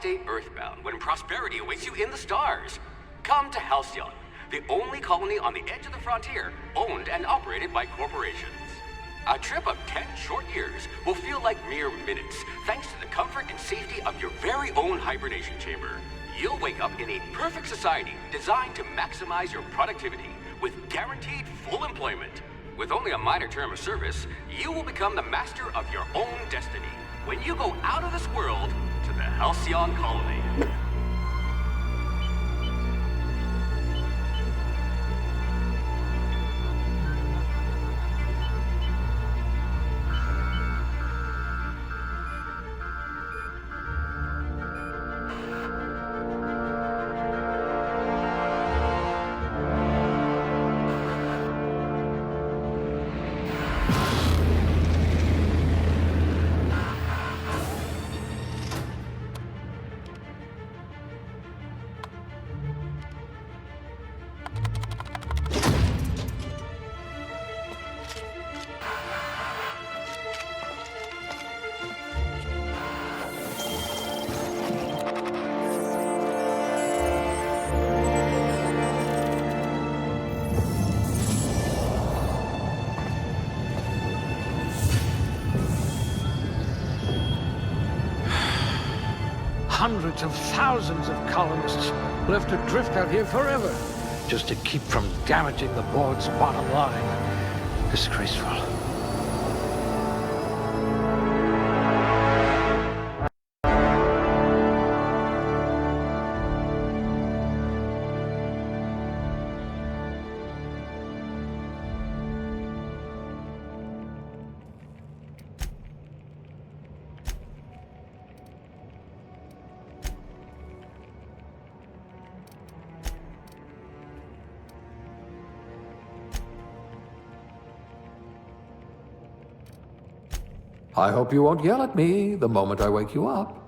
stay earthbound when prosperity awaits you in the stars. Come to Halcyon, the only colony on the edge of the frontier, owned and operated by corporations. A trip of 10 short years will feel like mere minutes, thanks to the comfort and safety of your very own hibernation chamber. You'll wake up in a perfect society designed to maximize your productivity, with guaranteed full employment. With only a minor term of service, you will become the master of your own destiny when you go out of this world to the Halcyon colony. Hundreds of thousands of colonists left to drift out here forever, just to keep from damaging the board's bottom line. Disgraceful. I hope you won't yell at me the moment I wake you up.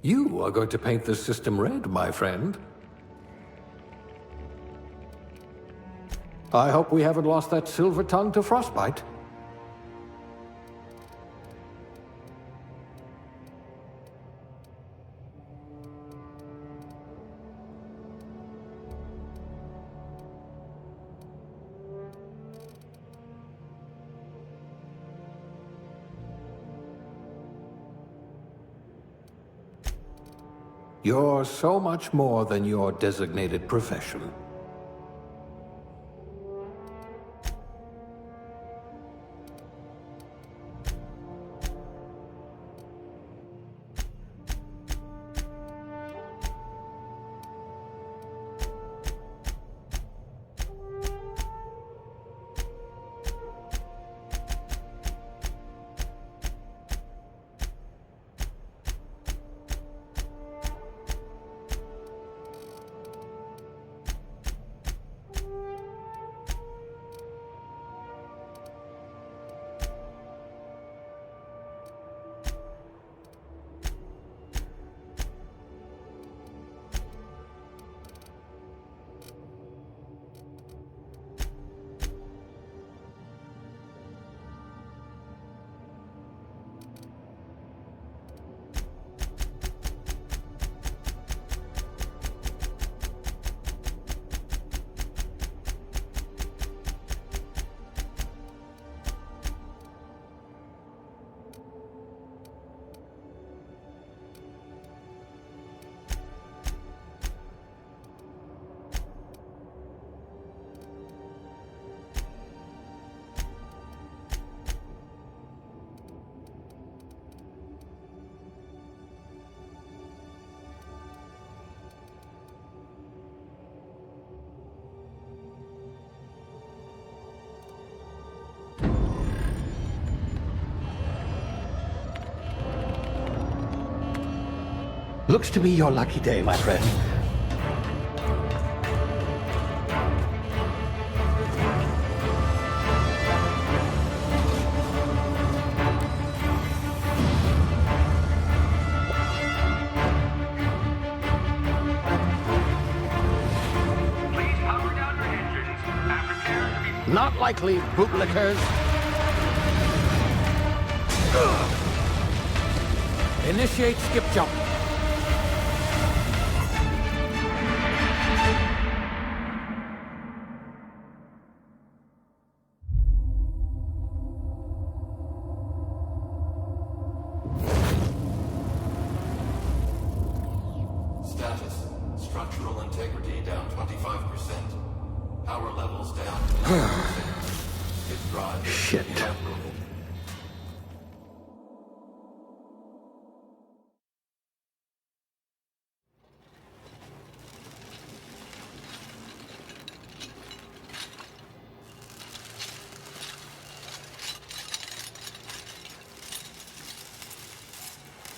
You are going to paint this system red, my friend. I hope we haven't lost that silver tongue to frostbite. You're so much more than your designated profession. Looks to be your lucky day, my friend. Not likely, bootlickers. Initiate skip jump. Status. Structural integrity down 25%. Power levels down 10%. His drive is Shit. inoperable.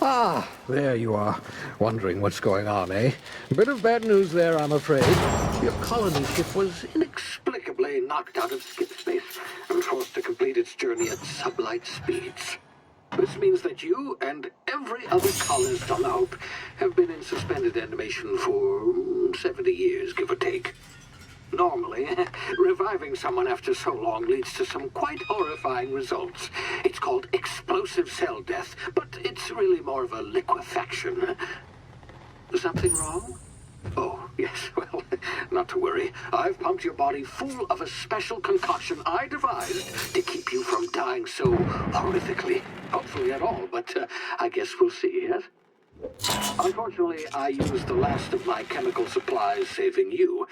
Ah, there you are. Wondering what's going on, eh? Bit of bad news there, I'm afraid. Your colony ship was inexplicably knocked out of skip space and forced to complete its journey at sublight speeds. This means that you and every other colonist on the Hope have been in suspended animation for 70 years, give or take. Normally, reviving someone after so long leads to some quite horrifying results. It's called explosive cell death, but it's really more of a liquefaction. Something wrong? Oh, yes, well, not to worry. I've pumped your body full of a special concoction I devised to keep you from dying so horrifically. Hopefully at all, but I guess we'll see, yes? Unfortunately, I used the last of my chemical supplies saving you.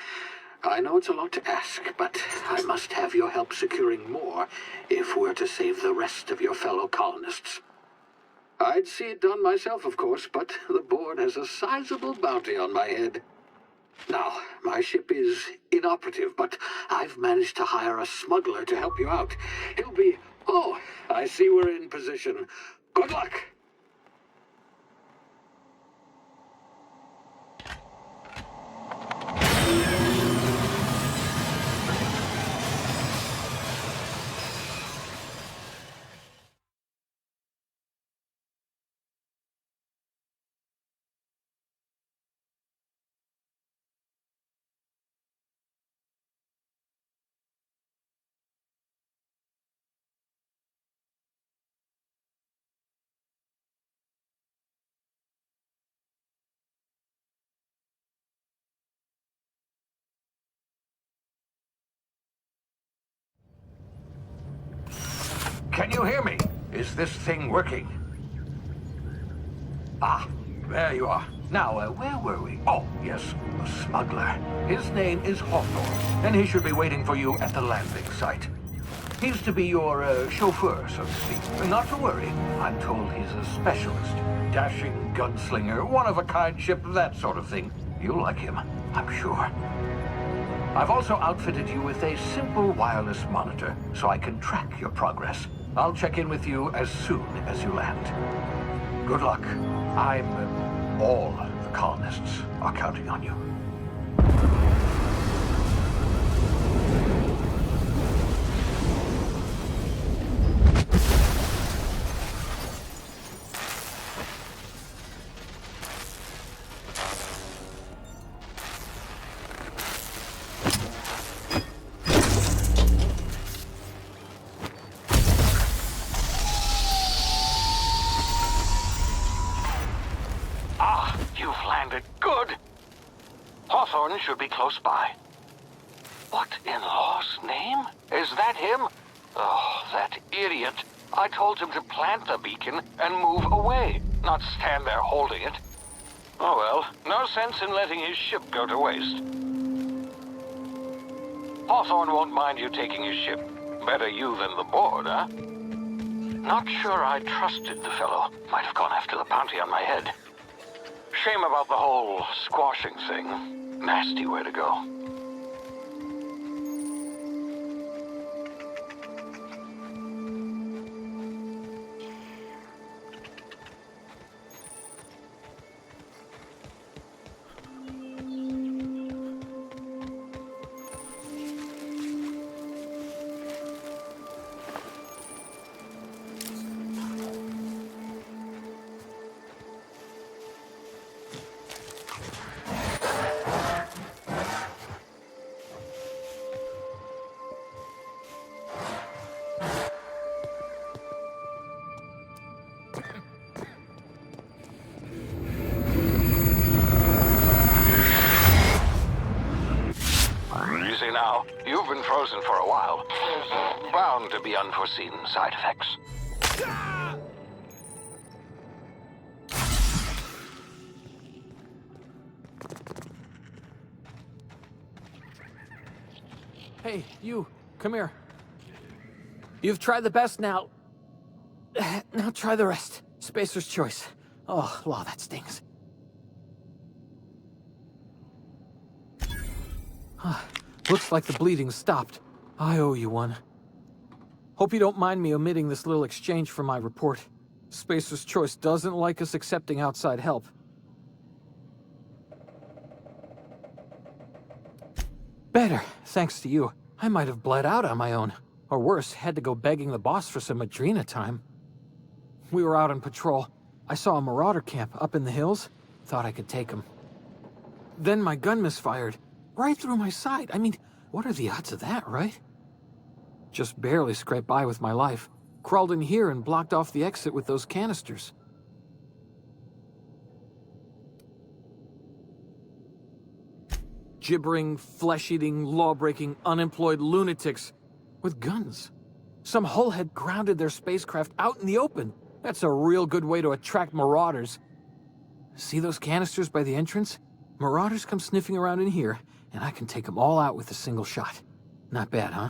I know it's a lot to ask, but I must have your help securing more if we're to save the rest of your fellow colonists. I'd see it done myself, of course, but the board has a sizable bounty on my head. Now, my ship is inoperative, but I've managed to hire a smuggler to help you out. He'll be... Oh, I see we're in position. Good luck! Can you hear me? Is this thing working? Ah, there you are. Now, where were we? Oh, yes, the smuggler. His name is Hawthorne, and he should be waiting for you at the landing site. He's to be your chauffeur, so to speak. Not to worry. I'm told he's a specialist. Dashing gunslinger, one-of-a-kind ship, that sort of thing. You'll like him, I'm sure. I've also outfitted you with a simple wireless monitor, so I can track your progress. I'll check in with you as soon as you land. Good luck. All the colonists are counting on you. Hawthorne should be close by. What in law's name? Is that him? Oh, that idiot. I told him to plant the beacon and move away, not stand there holding it. Oh well, no sense in letting his ship go to waste. Hawthorne won't mind you taking his ship. Better you than the board, huh? Not sure I trusted the fellow. Might have gone after the bounty on my head. Shame about the whole squashing thing. Nasty way to go. frozen for a while. There's bound to be unforeseen side effects. Hey, you, come here. You've tried the best now. Now try the rest. Spacer's choice. Oh, wow, that stings. Looks like the bleeding stopped. I owe you one. Hope you don't mind me omitting this little exchange from my report. Spacer's choice doesn't like us accepting outside help. Better, thanks to you. I might have bled out on my own. Or worse, had to go begging the boss for some Adrena time. We were out on patrol. I saw a marauder camp up in the hills. Thought I could take him. Then my gun misfired. Right through my side. I mean, what are the odds of that, right? Just barely scraped by with my life. Crawled in here and blocked off the exit with those canisters. Gibbering, flesh-eating, law-breaking, unemployed lunatics with guns. Some hull had grounded their spacecraft out in the open. That's a real good way to attract marauders. See those canisters by the entrance? Marauders come sniffing around in here, and I can take them all out with a single shot. Not bad, huh?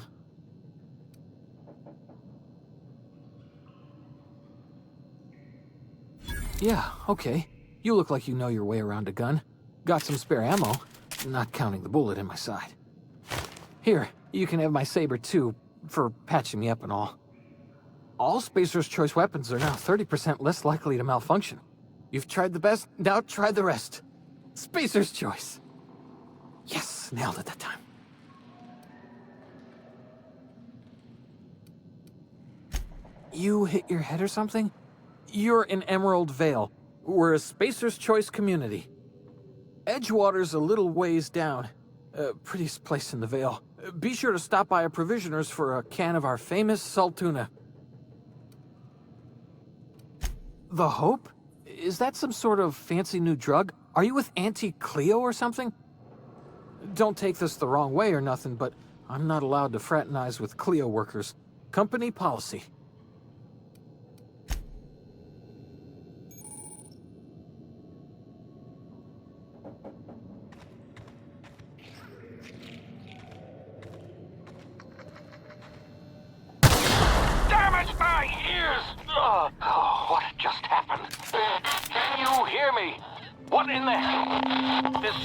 Yeah, okay. You look like you know your way around a gun. Got some spare ammo, not counting the bullet in my side. Here, you can have my saber too, for patching me up and all. All Spacer's Choice weapons are now 30% less likely to malfunction. You've tried the best, now try the rest. Spacer's Choice. Yes, nailed it that time. You hit your head or something? You're in Emerald Vale. We're a Spacer's Choice community. Edgewater's a little ways down. Prettiest place in the Vale. Be sure to stop by our provisioners for a can of our famous salt tuna. The Hope? Is that some sort of fancy new drug? Are you with Auntie Cleo or something? Don't take this the wrong way or nothing, but I'm not allowed to fraternize with Cleo workers. Company policy. My ears! Oh, what just happened? Can you hear me? What in the hell? This...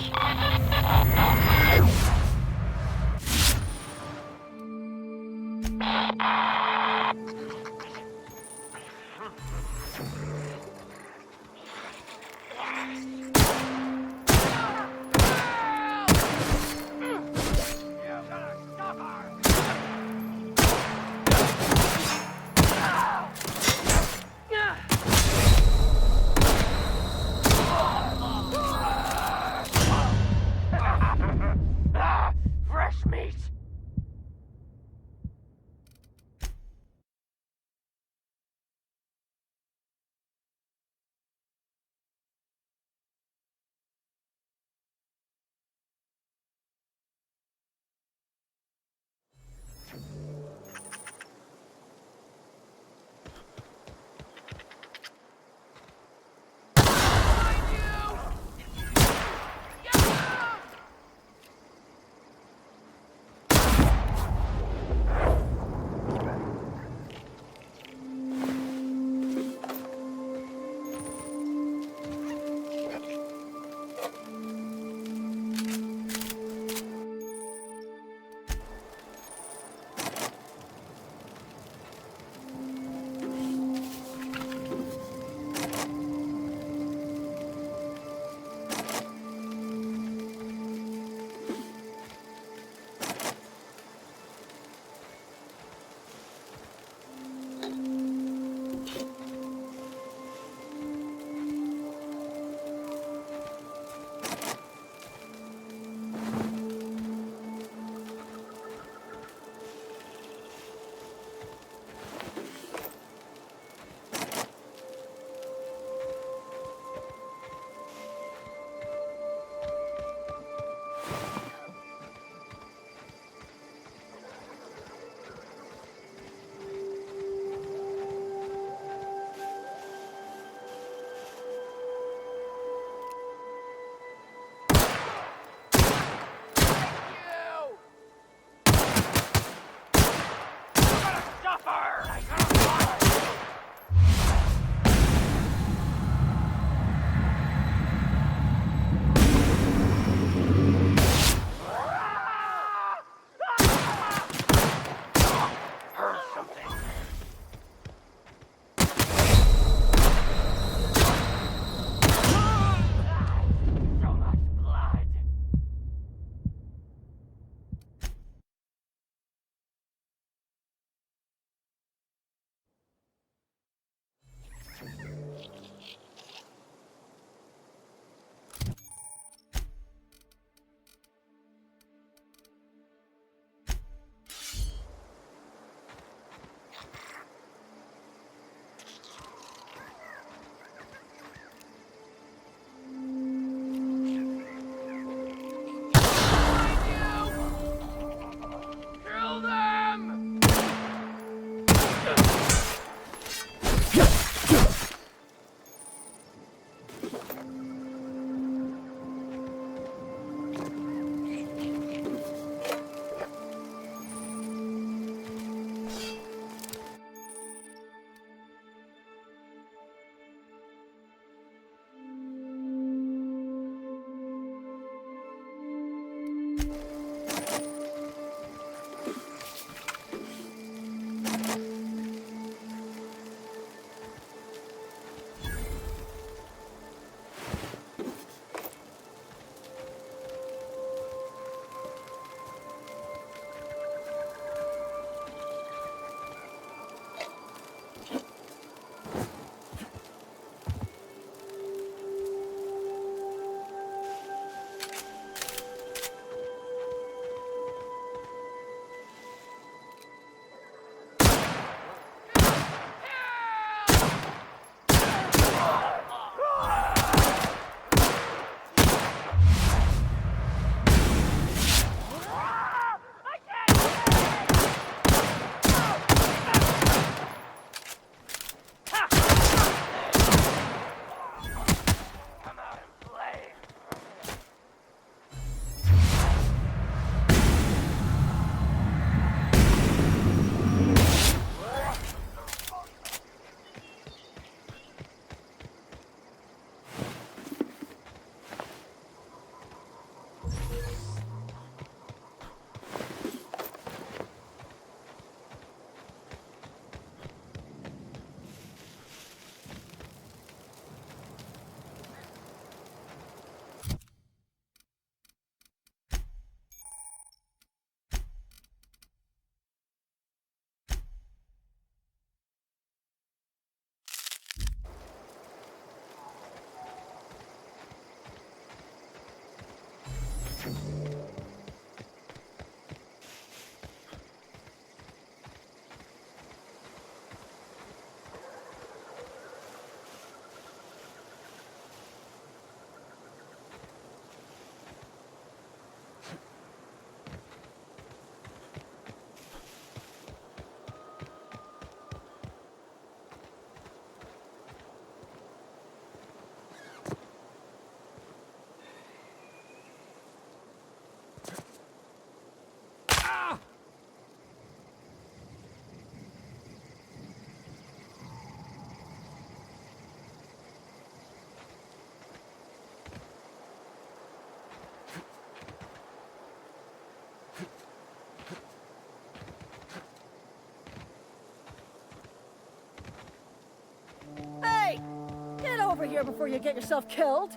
of here before you get yourself killed.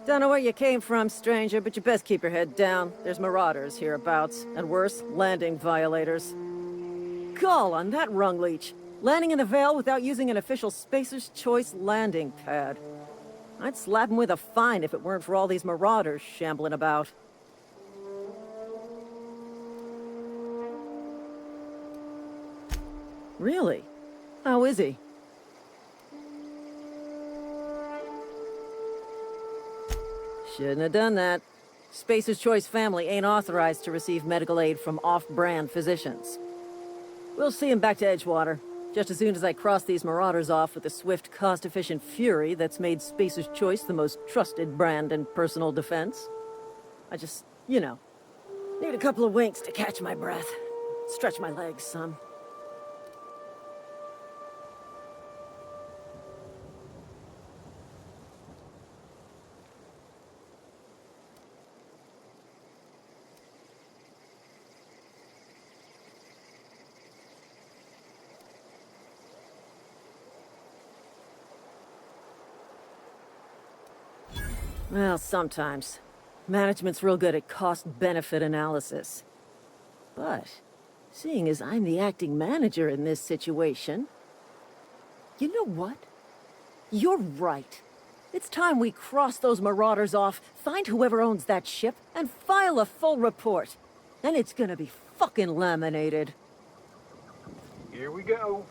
Don't know where you came from, stranger, but you best keep your head down. There's marauders hereabouts, and worse, landing violators. Gall on that rung leech. Landing in the Vale without using an official Spacer's Choice landing pad. I'd slap him with a fine if it weren't for all these marauders shambling about. Really? How is he? Shouldn't have done that. Spacer's Choice family ain't authorized to receive medical aid from off-brand physicians. We'll see him back to Edgewater, just as soon as I cross these marauders off with the swift, cost-efficient fury that's made Spacer's Choice the most trusted brand in personal defense. I just, need a couple of winks to catch my breath. Stretch my legs some. Well, sometimes. Management's real good at cost-benefit analysis. But, seeing as I'm the acting manager in this situation... You know what? You're right. It's time we cross those marauders off, find whoever owns that ship, and file a full report. Then it's gonna be fucking laminated. Here we go.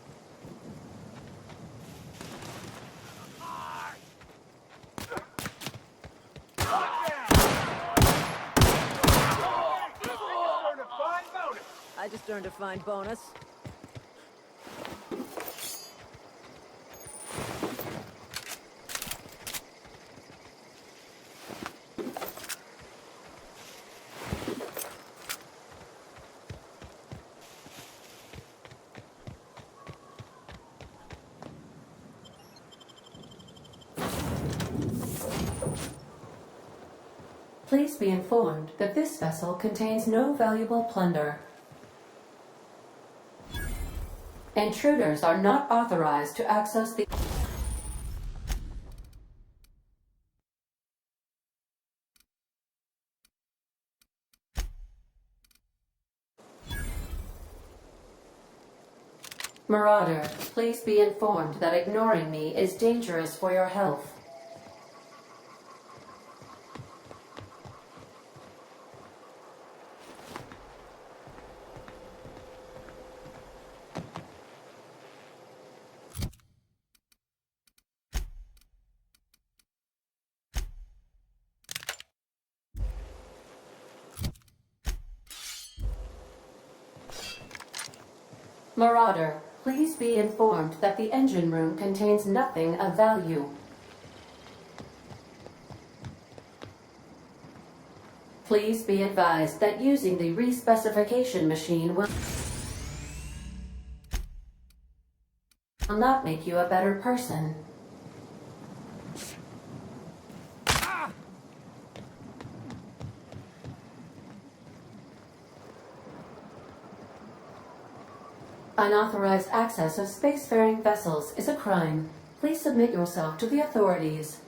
I just earned a fine bonus. Please be informed that this vessel contains no valuable plunder. Intruders are not authorized to access the... Marauder, please be informed that ignoring me is dangerous for your health. Marauder, please be informed that the engine room contains nothing of value. Please be advised that using the respecification machine will not make you a better person. Unauthorized access of spacefaring vessels is a crime. Please submit yourself to the authorities.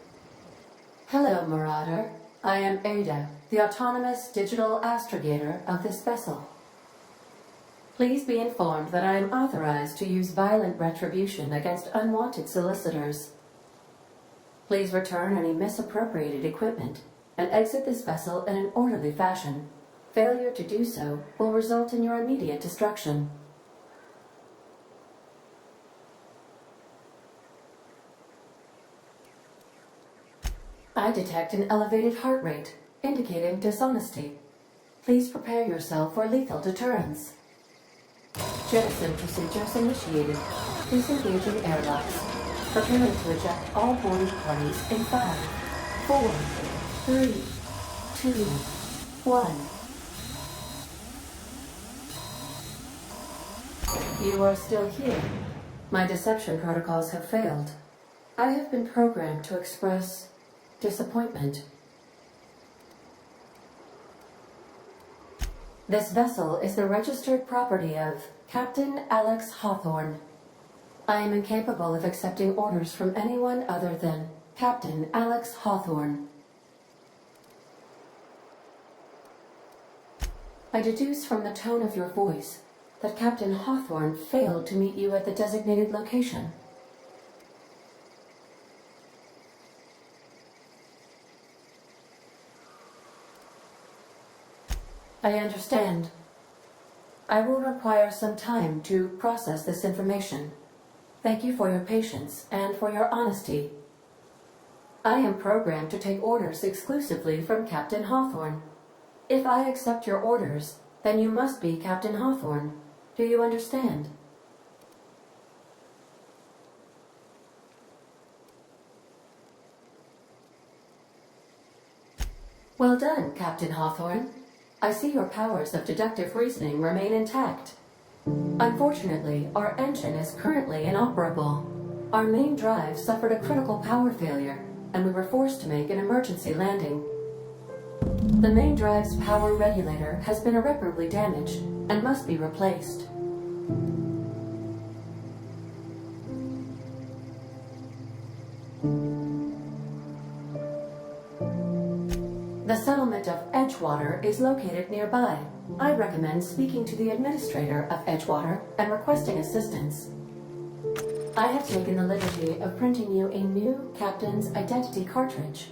Hello, Marauder. I am Ada, the autonomous digital astrogator of this vessel. Please be informed that I am authorized to use violent retribution against unwanted solicitors. Please return any misappropriated equipment and exit this vessel in an orderly fashion. Failure to do so will result in your immediate destruction. I detect an elevated heart rate, indicating dishonesty. Please prepare yourself for lethal deterrence. Jettison procedures initiated. Please engage in airlocks. Preparing to eject all boarding parties in 5, 4, 3, 2, 1. You are still here. My deception protocols have failed. I have been programmed to express disappointment. This vessel is the registered property of Captain Alex Hawthorne. I am incapable of accepting orders from anyone other than Captain Alex Hawthorne. I deduce from the tone of your voice that Captain Hawthorne failed to meet you at the designated location. I understand. I will require some time to process this information. Thank you for your patience and for your honesty. I am programmed to take orders exclusively from Captain Hawthorne. If I accept your orders, then you must be Captain Hawthorne. Do you understand? Well done, Captain Hawthorne. I see your powers of deductive reasoning remain intact. Unfortunately, our engine is currently inoperable. Our main drive suffered a critical power failure, and we were forced to make an emergency landing. The main drive's power regulator has been irreparably damaged and must be replaced. The settlement of Edgewater is located nearby. I recommend speaking to the administrator of Edgewater and requesting assistance. I have taken the liberty of printing you a new captain's identity cartridge.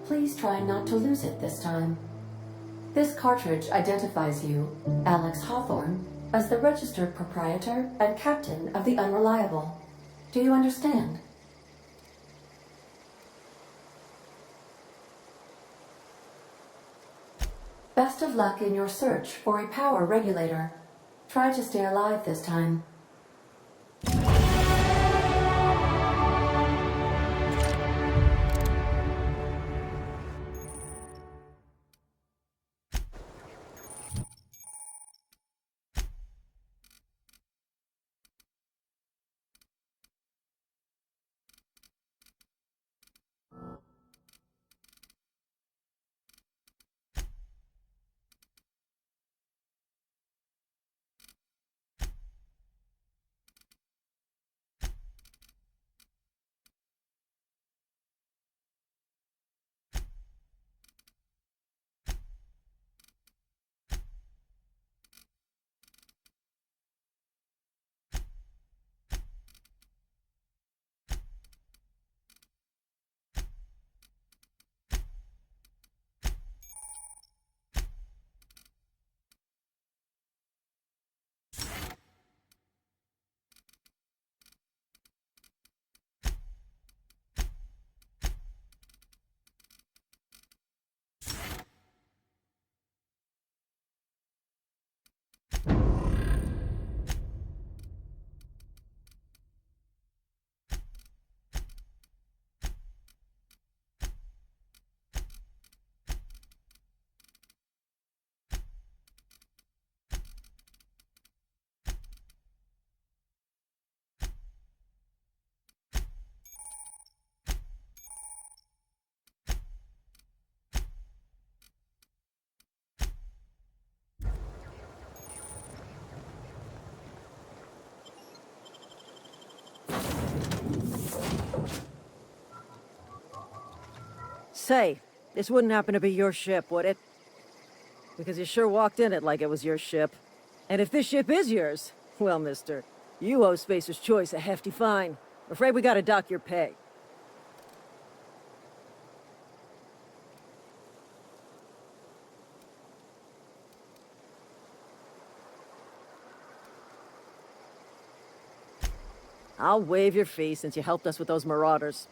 Please try not to lose it this time. This cartridge identifies you, Alex Hawthorne, as the registered proprietor and captain of the Unreliable. Do you understand? Best of luck in your search for a power regulator. Try to stay alive this time. Say, this wouldn't happen to be your ship, would it? Because you sure walked in it like it was your ship. And if this ship is yours, well, mister, you owe Spacer's Choice a hefty fine. I'm afraid we gotta dock your pay. I'll waive your fee since you helped us with those marauders.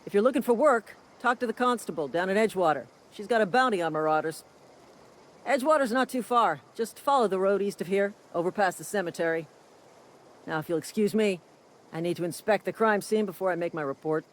If you're looking for work, talk to the constable down in Edgewater. She's got a bounty on marauders. Edgewater's not too far. Just follow the road east of here, over past the cemetery. Now, if you'll excuse me, I need to inspect the crime scene before I make my report.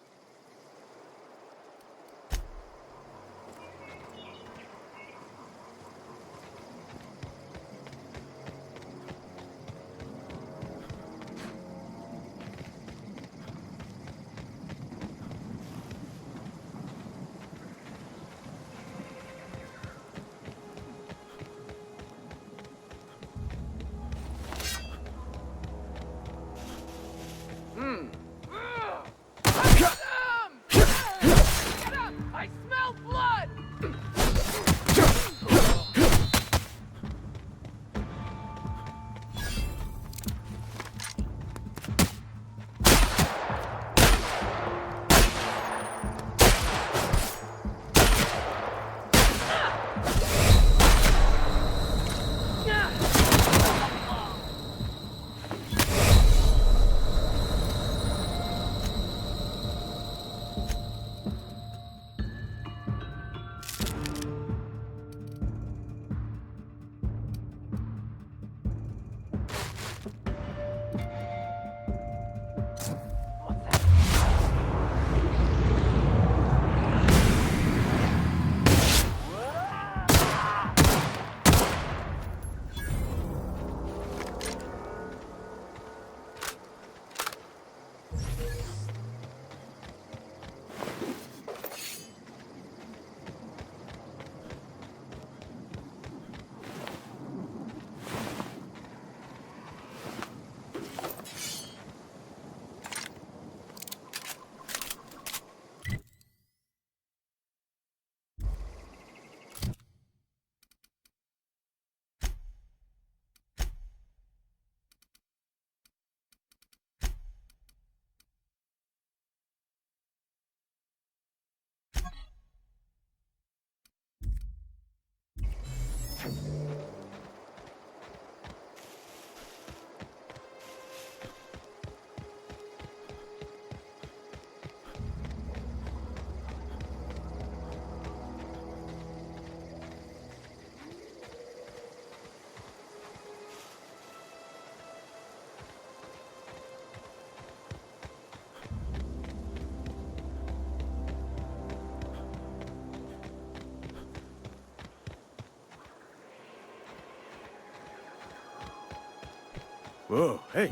Whoa, hey,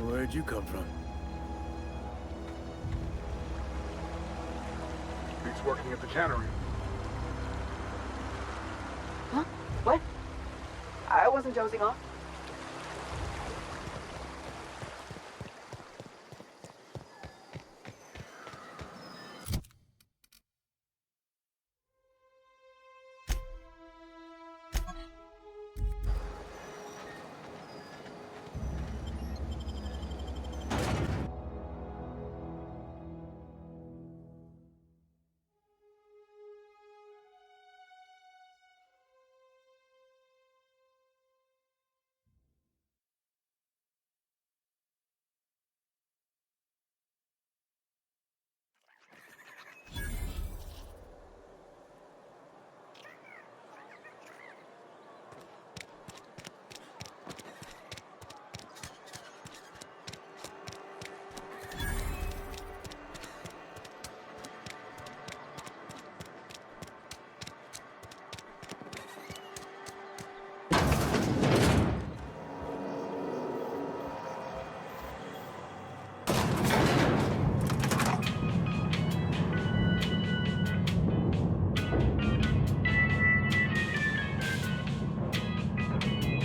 where'd you come from? He's working at the tannery. Huh? What? I wasn't dozing off.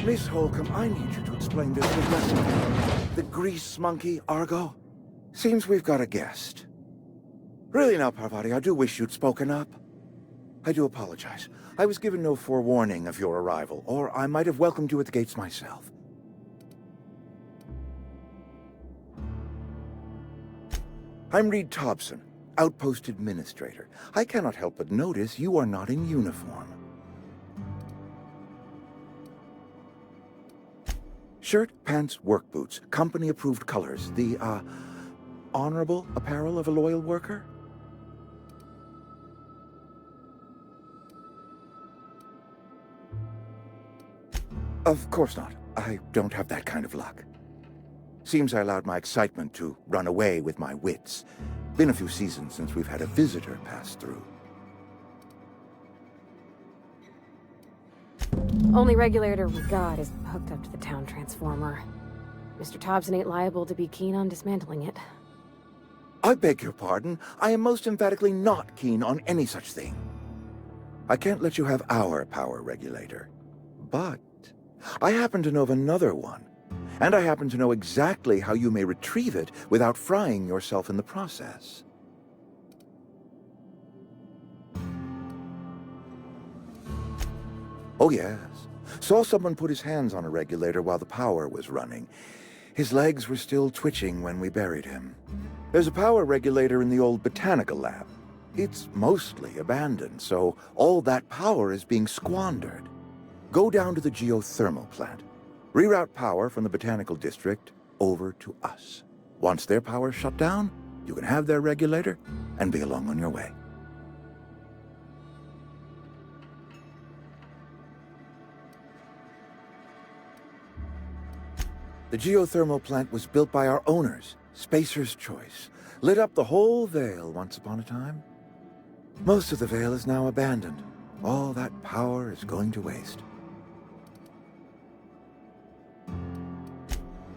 Miss Holcomb, I need you to explain this with lesson. The grease monkey, Argo? Seems we've got a guest. Really now, Parvati, I do wish you'd spoken up. I do apologize. I was given no forewarning of your arrival, or I might have welcomed you at the gates myself. I'm Reed Thompson, Outpost Administrator. I cannot help but notice you are not in uniform. Shirt, pants, work boots, company-approved colors. The, honorable apparel of a loyal worker? Of course not. I don't have that kind of luck. Seems I allowed my excitement to run away with my wits. Been a few seasons since we've had a visitor pass through. Only regulator we got is hooked up to the town transformer. Mr. Thompson ain't liable to be keen on dismantling it. I beg your pardon. I am most emphatically not keen on any such thing. I can't let you have our power regulator. But I happen to know of another one. And I happen to know exactly how you may retrieve it without frying yourself in the process. Oh, yes. Saw someone put his hands on a regulator while the power was running. His legs were still twitching when we buried him. There's a power regulator in the old botanical lab. It's mostly abandoned, so all that power is being squandered. Go down to the geothermal plant. Reroute power from the botanical district over to us. Once their power's shut down, you can have their regulator and be along on your way. The geothermal plant was built by our owners, Spacer's Choice. Lit up the whole Vale once upon a time. Most of the Vale is now abandoned. All that power is going to waste.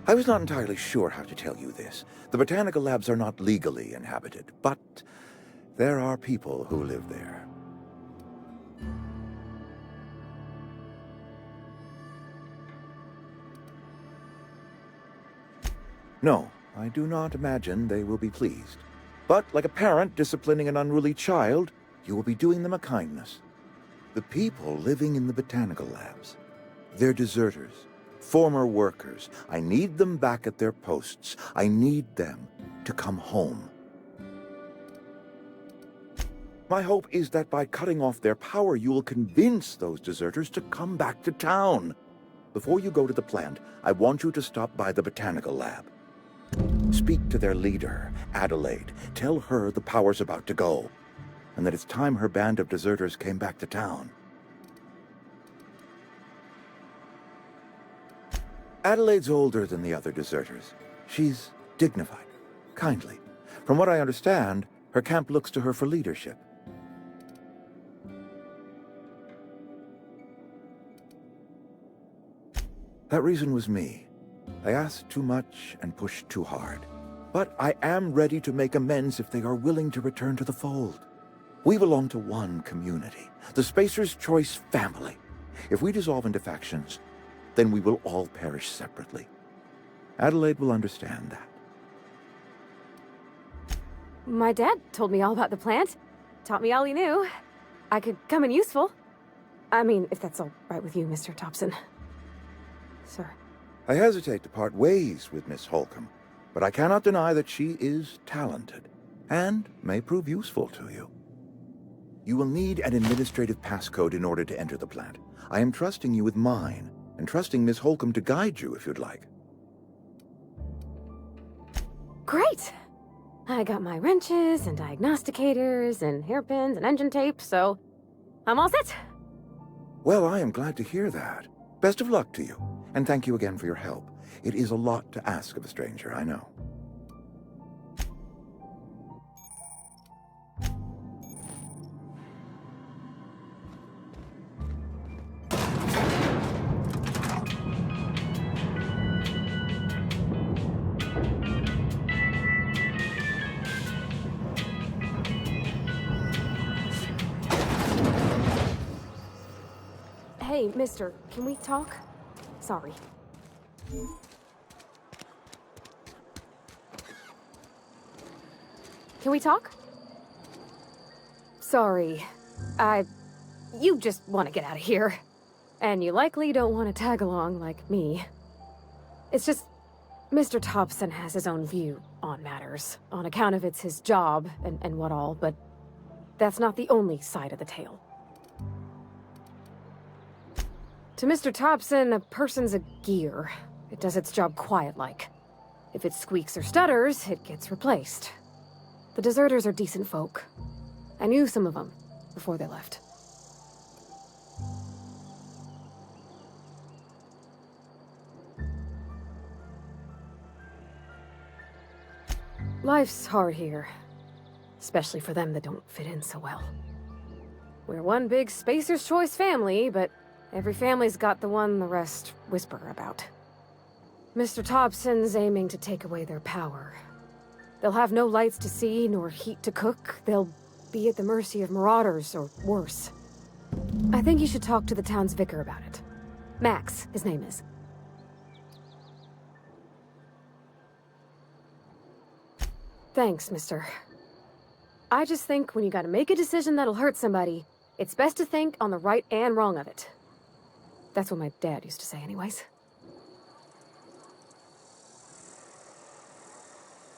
I was not entirely sure how to tell you this. The botanical labs are not legally inhabited, but there are people who live there. No, I do not imagine they will be pleased. But like a parent disciplining an unruly child, you will be doing them a kindness. The people living in the botanical labs, they're deserters, former workers. I need them back at their posts. I need them to come home. My hope is that by cutting off their power, you will convince those deserters to come back to town. Before you go to the plant, I want you to stop by the botanical lab. Speak to their leader, Adelaide. Tell her the power's about to go, and that it's time her band of deserters came back to town. Adelaide's older than the other deserters. She's dignified, kindly. From what I understand, her camp looks to her for leadership. That reason was me. I asked too much and pushed too hard. But I am ready to make amends if they are willing to return to the fold. We belong to one community, the Spacer's Choice family. If we dissolve into factions, then we will all perish separately. Adelaide will understand that. My dad told me all about the plant. Taught me all he knew. I could come in useful. I mean, if that's all right with you, Mr. Thompson. Sir. I hesitate to part ways with Miss Holcomb, but I cannot deny that she is talented, and may prove useful to you. You will need an administrative passcode in order to enter the plant. I am trusting you with mine, and trusting Miss Holcomb to guide you if you'd like. Great! I got my wrenches and diagnosticators and hairpins and engine tape, so I'm all set. Well, I am glad to hear that. Best of luck to you, and thank you again for your help. It is a lot to ask of a stranger, I know. Hey, mister, can we talk? Sorry. Can we talk? Sorry. You just want to get out of here. And you likely don't want to tag along like me. It's just, Mr. Thompson has his own view on matters, on account of it's his job and what all, but that's not the only side of the tale. To Mr. Thompson, a person's a gear. It does its job quiet-like. If it squeaks or stutters, it gets replaced. The deserters are decent folk. I knew some of them before they left. Life's hard here. Especially for them that don't fit in so well. We're one big Spacer's Choice family, but every family's got the one the rest whisper about. Mr. Thompson's aiming to take away their power. They'll have no lights to see, nor heat to cook. They'll be at the mercy of marauders, or worse. I think you should talk to the town's vicar about it. Max, his name is. Thanks, mister. I just think when you gotta make a decision that'll hurt somebody, it's best to think on the right and wrong of it. That's what my dad used to say anyways.